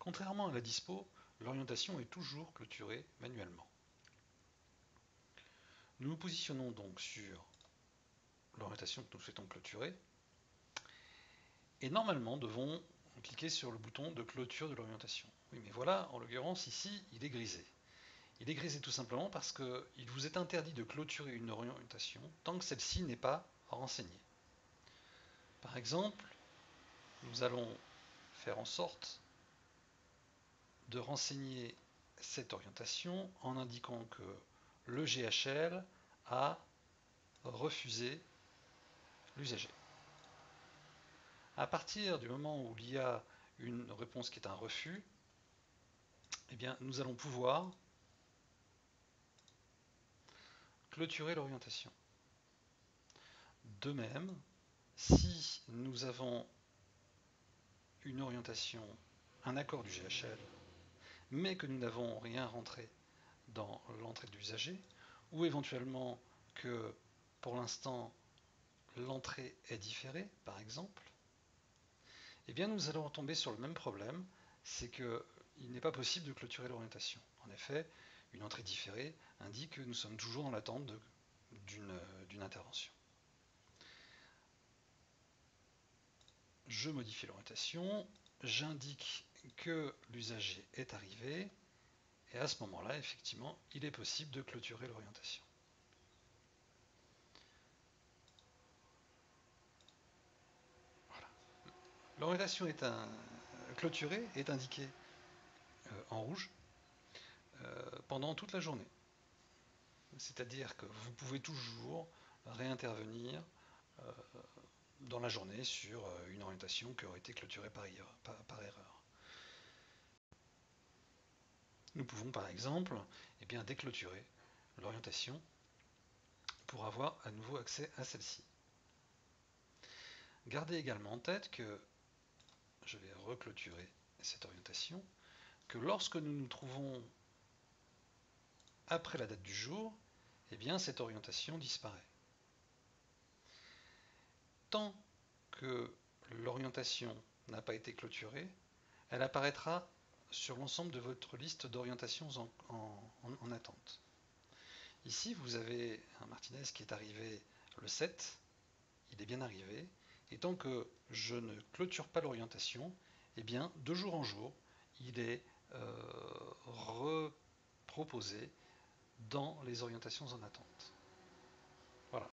Contrairement à la dispo, l'orientation est toujours clôturée manuellement. Nous nous positionnons donc sur l'orientation que nous souhaitons clôturer et normalement devons cliquer sur le bouton de clôture de l'orientation. Oui, mais voilà, en l'occurrence ici, il est grisé. Il est grisé tout simplement parce qu'il vous est interdit de clôturer une orientation tant que celle-ci n'est pas renseignée. Par exemple, nous allons faire en sorte de renseigner cette orientation en indiquant que le GHL a refusé l'usager. À partir du moment où il y a une réponse qui est un refus, eh bien, nous allons pouvoir clôturer l'orientation. De même, si nous avons une orientation, un accord du GHL, mais que nous n'avons rien rentré dans l'entrée de l'usager, ou éventuellement que pour l'instant l'entrée est différée, par exemple, eh bien nous allons tomber sur le même problème, c'est qu'il n'est pas possible de clôturer l'orientation. En effet, une entrée différée indique que nous sommes toujours dans l'attente d'une intervention. Je modifie l'orientation, j'indique que l'usager est arrivé, et à ce moment-là, effectivement, il est possible de clôturer l'orientation. Voilà. L'orientation clôturée est indiquée en rouge pendant toute la journée. C'est-à-dire que vous pouvez toujours réintervenir dans la journée sur une orientation qui aurait été clôturée par erreur. Nous pouvons par exemple déclôturer l'orientation pour avoir à nouveau accès à celle-ci. Gardez également en tête que je vais reclôturer cette orientation, que lorsque nous nous trouvons après la date du jour, eh bien cette orientation disparaît. Tant que l'orientation n'a pas été clôturée, elle apparaîtra sur l'ensemble de votre liste d'orientations en attente. Ici, vous avez un Martinez qui est arrivé le 7, il est bien arrivé, et tant que je ne clôture pas l'orientation, eh bien, de jour en jour, il est reproposé dans les orientations en attente.